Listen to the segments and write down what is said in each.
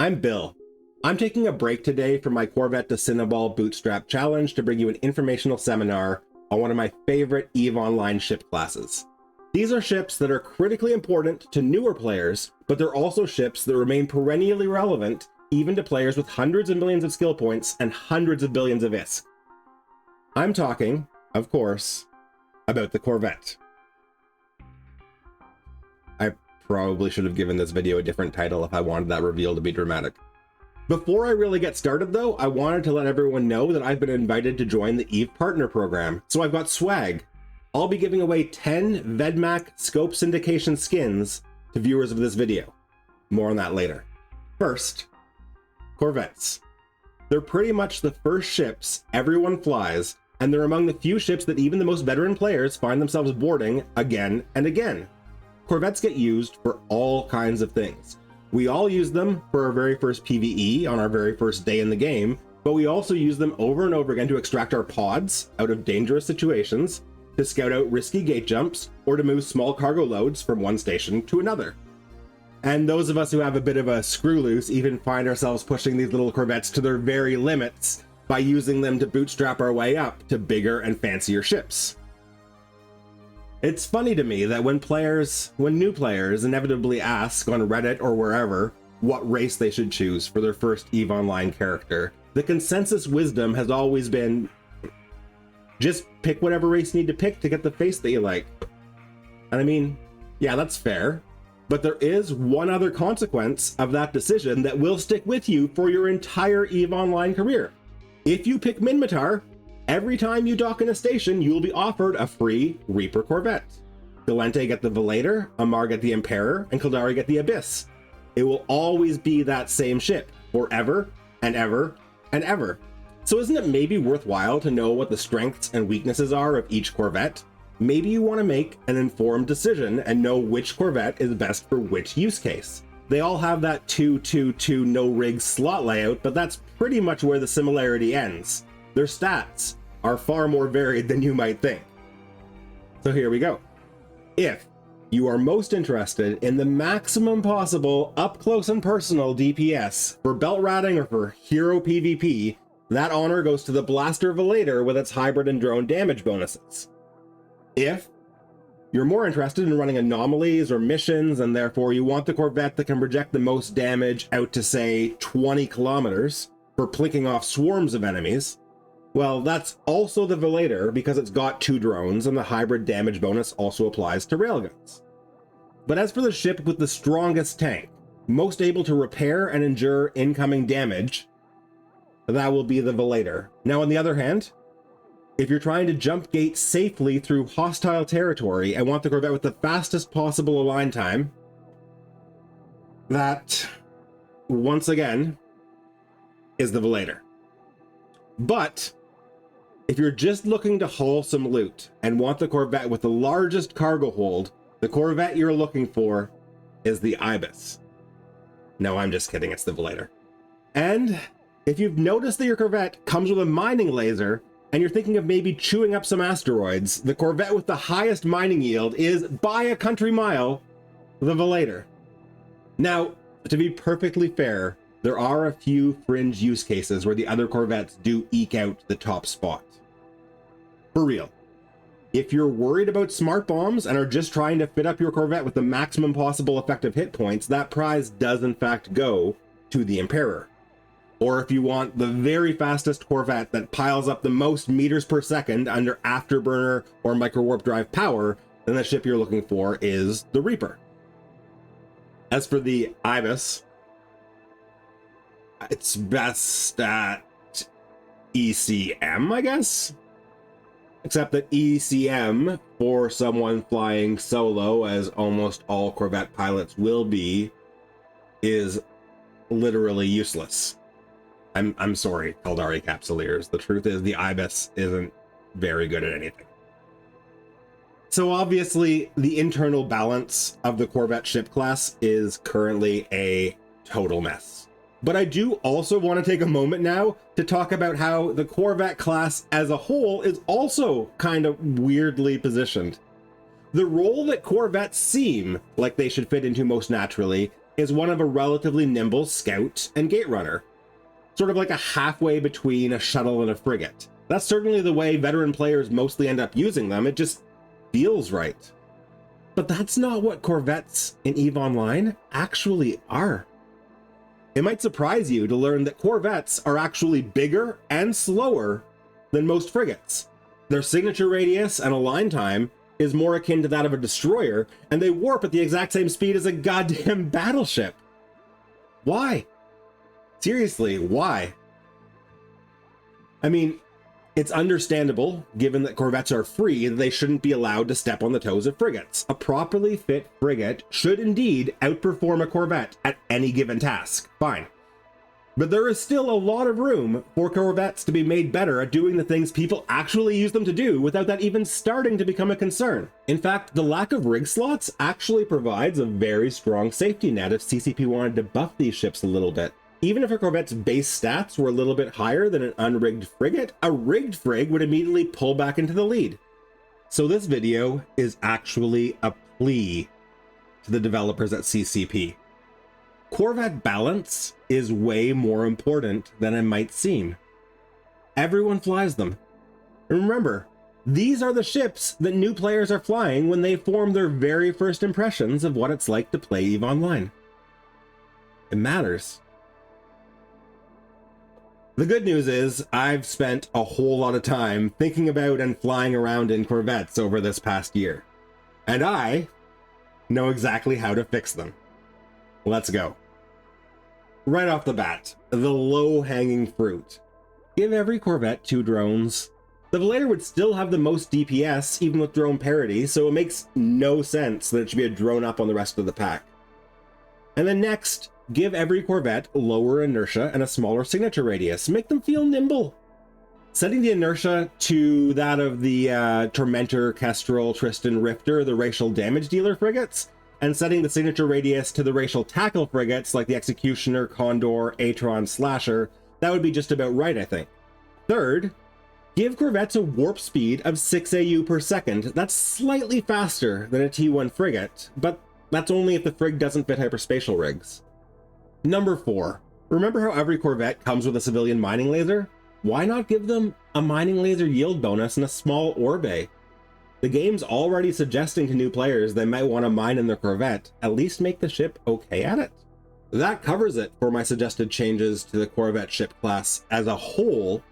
I'm Bill. I'm taking a break today from my Corvette Cynabal Bootstrap Challenge to bring you an informational seminar on one of my favorite EVE Online ship classes. These are ships that are critically important to newer players, but they're also ships that remain perennially relevant even to players with hundreds of millions of skill points and hundreds of billions of ISK. I'm talking, of course, about the Corvette. I probably should have given this video a different title if I wanted that reveal to be dramatic. Before I really get started though, I wanted to let everyone know that I've been invited to join the EVE Partner Program, so I've got swag. I'll be giving away 10 Vedmak Scope Syndication skins to viewers of this video. More on that later. First, Corvettes. They're pretty much the first ships everyone flies, and they're among the few ships that even the most veteran players find themselves boarding again and again. Corvettes get used for all kinds of things. We all use them for our very first PvE on our very first day in the game, but we also use them over and over again to extract our pods out of dangerous situations, to scout out risky gate jumps, or to move small cargo loads from one station to another. And those of us who have a bit of a screw loose even find ourselves pushing these little Corvettes to their very limits by using them to bootstrap our way up to bigger and fancier ships. It's funny to me that when new players inevitably ask on Reddit or wherever what race they should choose for their first EVE Online character, the consensus wisdom has always been, just pick whatever race you need to pick to get the face that you like. And I mean, yeah, that's fair, but there is one other consequence of that decision that will stick with you for your entire EVE Online career. If you pick Minmatar, every time you dock in a station, you will be offered a free Reaper Corvette. Galente get the Velator, Amar get the Emperor, and Kildari get the Abyss. It will always be that same ship, forever and ever and ever. So isn't it maybe worthwhile to know what the strengths and weaknesses are of each Corvette? Maybe you want to make an informed decision and know which Corvette is best for which use case. They all have that 2-2-2 no-rig slot layout, but that's pretty much where the similarity ends. Their stats are far more varied than you might think. So here we go. If you are most interested in the maximum possible up close and personal DPS for belt ratting or for hero PvP, that honor goes to the Blaster Velator with its hybrid and drone damage bonuses. If you're more interested in running anomalies or missions and therefore you want the Corvette that can project the most damage out to say 20 kilometers for plinking off swarms of enemies, well, that's also the Velator because it's got 2 drones and the hybrid damage bonus also applies to railguns. But as for the ship with the strongest tank, most able to repair and endure incoming damage, that will be the Velator. Now on the other hand, if you're trying to jump gate safely through hostile territory and want the Corvette with the fastest possible align time, that, once again, is the Velator. But if you're just looking to haul some loot and want the Corvette with the largest cargo hold, the Corvette you're looking for is the Ibis. No, I'm just kidding, it's the Velator. And if you've noticed that your Corvette comes with a mining laser and you're thinking of maybe chewing up some asteroids, the Corvette with the highest mining yield is, by a country mile, the Velator. Now, to be perfectly fair, there are a few fringe use cases where the other Corvettes do eke out the top spot. For real. If you're worried about smart bombs and are just trying to fit up your Corvette with the maximum possible effective hit points, that prize does in fact go to the Emperor. Or if you want the very fastest Corvette that piles up the most meters per second under afterburner or micro warp drive power, then the ship you're looking for is the Reaper. As for the Ibis, it's best at ECM, I guess? Except that ECM, for someone flying solo, as almost all Corvette pilots will be, is literally useless. I'm sorry, Kildari Capsuleers. The truth is the Ibis isn't very good at anything. So obviously, the internal balance of the Corvette ship class is currently a total mess. But I do also want to take a moment now to talk about how the Corvette class as a whole is also kind of weirdly positioned. The role that Corvettes seem like they should fit into most naturally is one of a relatively nimble scout and gate runner, sort of like a halfway between a shuttle and a frigate. That's certainly the way veteran players mostly end up using them. It just feels right. But that's not what Corvettes in EVE Online actually are. It might surprise you to learn that Corvettes are actually bigger and slower than most frigates. Their signature radius and align time is more akin to that of a destroyer, and they warp at the exact same speed as a goddamn battleship. Why? Seriously, why? I mean, it's understandable, given that Corvettes are free, that they shouldn't be allowed to step on the toes of frigates. A properly fit frigate should indeed outperform a Corvette at any given task. Fine. But there is still a lot of room for Corvettes to be made better at doing the things people actually use them to do without that even starting to become a concern. In fact, the lack of rig slots actually provides a very strong safety net if CCP wanted to buff these ships a little bit. Even if a Corvette's base stats were a little bit higher than an unrigged frigate, a rigged frig would immediately pull back into the lead. So this video is actually a plea to the developers at CCP. Corvette balance is way more important than it might seem. Everyone flies them. And remember, these are the ships that new players are flying when they form their very first impressions of what it's like to play EVE Online. It matters. The good news is I've spent a whole lot of time thinking about and flying around in Corvettes over this past year, and I know exactly how to fix them. Let's go. Right off the bat, the low-hanging fruit. Give every Corvette 2 drones. The Velator would still have the most DPS, even with drone parity, so it makes no sense that it should be a drone up on the rest of the pack. And then next, give every Corvette lower inertia and a smaller signature radius. Make them feel nimble. Setting the inertia to that of the Tormentor, Kestrel, Tristan, Rifter, the racial damage dealer frigates, and setting the signature radius to the racial tackle frigates like the Executioner, Condor, Atron, Slasher, that would be just about right, I think. Third, give Corvettes a warp speed of 6 AU per second. That's slightly faster than a T1 frigate, but that's only if the frig doesn't fit hyperspatial rigs. Number 4, remember how every Corvette comes with a civilian mining laser? Why not give them a mining laser yield bonus and a small ore bay? The game's already suggesting to new players they might want to mine in their Corvette, at least make the ship okay at it. That covers it for my suggested changes to the Corvette ship class as a whole,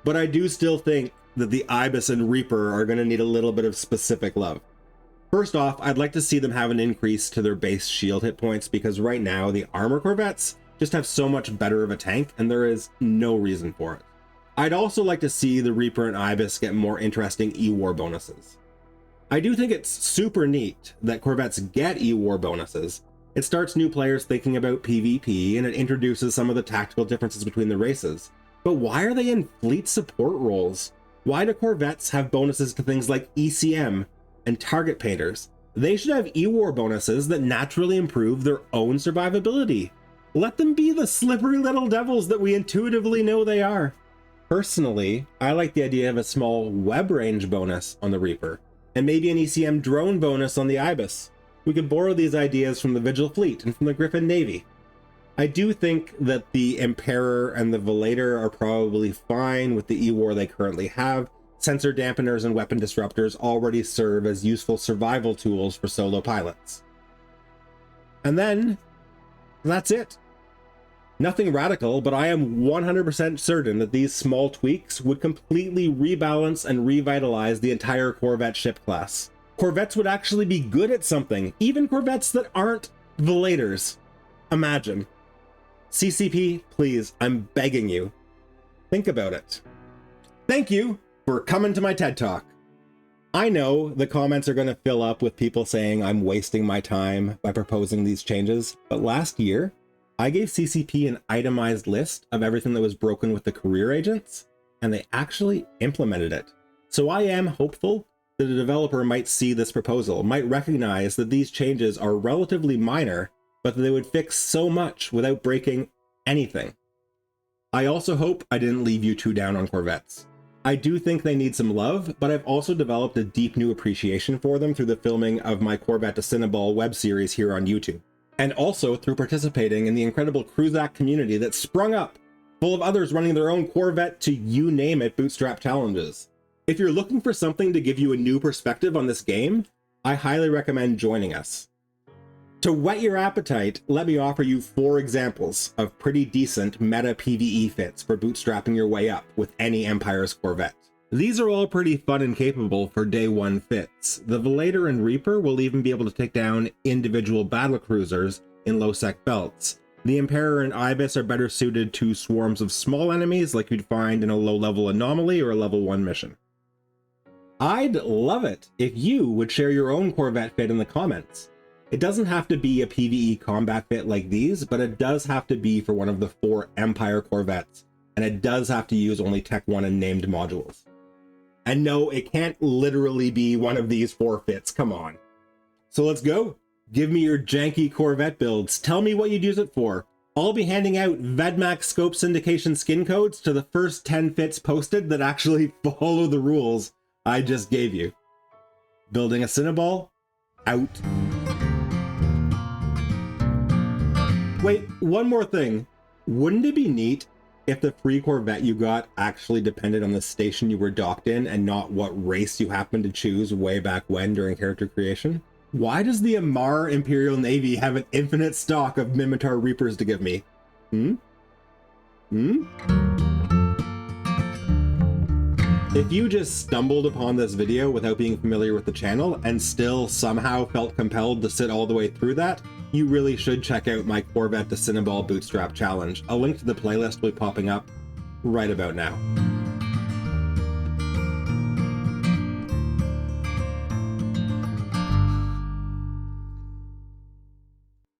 but I do still think that the Ibis and Reaper are going to need a little bit of specific love. First off, I'd like to see them have an increase to their base shield hit points because right now the armor Corvettes just have so much better of a tank and there is no reason for it. I'd also like to see the Reaper and Ibis get more interesting E-War bonuses. I do think it's super neat that Corvettes get E-War bonuses. It starts new players thinking about PvP and it introduces some of the tactical differences between the races. But why are they in fleet support roles? Why do Corvettes have bonuses to things like ECM and target painters? They should have E-War bonuses that naturally improve their own survivability. Let them be the slippery little devils that we intuitively know they are. Personally, I like the idea of a small web range bonus on the Reaper, and maybe an ECM drone bonus on the Ibis. We could borrow these ideas from the Vigil Fleet and from the Griffin Navy. I do think that the Emperor and the Velator are probably fine with the E-War they currently have. Sensor dampeners and weapon disruptors already serve as useful survival tools for solo pilots. And then, that's it. Nothing radical, but I am 100% certain that these small tweaks would completely rebalance and revitalize the entire Corvette ship class. Corvettes would actually be good at something, even Corvettes that aren't Velators. Imagine. CCP, please, I'm begging you. Think about it. Thank you for coming to my TED Talk. I know the comments are going to fill up with people saying I'm wasting my time by proposing these changes, but last year, I gave CCP an itemized list of everything that was broken with the career agents, and they actually implemented it. So I am hopeful that a developer might see this proposal, might recognize that these changes are relatively minor, but that they would fix so much without breaking anything. I also hope I didn't leave you too down on Corvettes. I do think they need some love, but I've also developed a deep new appreciation for them through the filming of my Dingha Cynabal web series here on YouTube. and also through participating in the incredible Cruisac community that sprung up, full of others running their own Corvette to you name it bootstrap challenges. If you're looking for something to give you a new perspective on this game, I highly recommend joining us. To whet your appetite, let me offer you 4 examples of pretty decent meta PvE fits for bootstrapping your way up with any Empire's Corvette. These are all pretty fun and capable for day 1 fits. The Velator and Reaper will even be able to take down individual battlecruisers in low-sec belts. The Emperor and Ibis are better suited to swarms of small enemies like you'd find in a low-level anomaly or a level 1 mission. I'd love it if you would share your own Corvette fit in the comments. It doesn't have to be a PvE combat fit like these, but it does have to be for one of the 4 Empire Corvettes, and it does have to use only Tech 1 and named modules. And no, it can't literally be one of these 4 fits, come on. So let's go. Give me your janky Corvette builds. Tell me what you'd use it for. I'll be handing out Vedmax Scope Syndication skin codes to the first 10 fits posted that actually follow the rules I just gave you. Building a Cynabal, out. Wait, one more thing. Wouldn't it be neat if the free Corvette you got actually depended on the station you were docked in and not what race you happened to choose way back when during character creation? Why does the Amar Imperial Navy have an infinite stock of Mimitar Reapers to give me? If you just stumbled upon this video without being familiar with the channel and still somehow felt compelled to sit all the way through that, you really should check out my Corvette to Cynabal Bootstrap Challenge. A link to the playlist will be popping up right about now.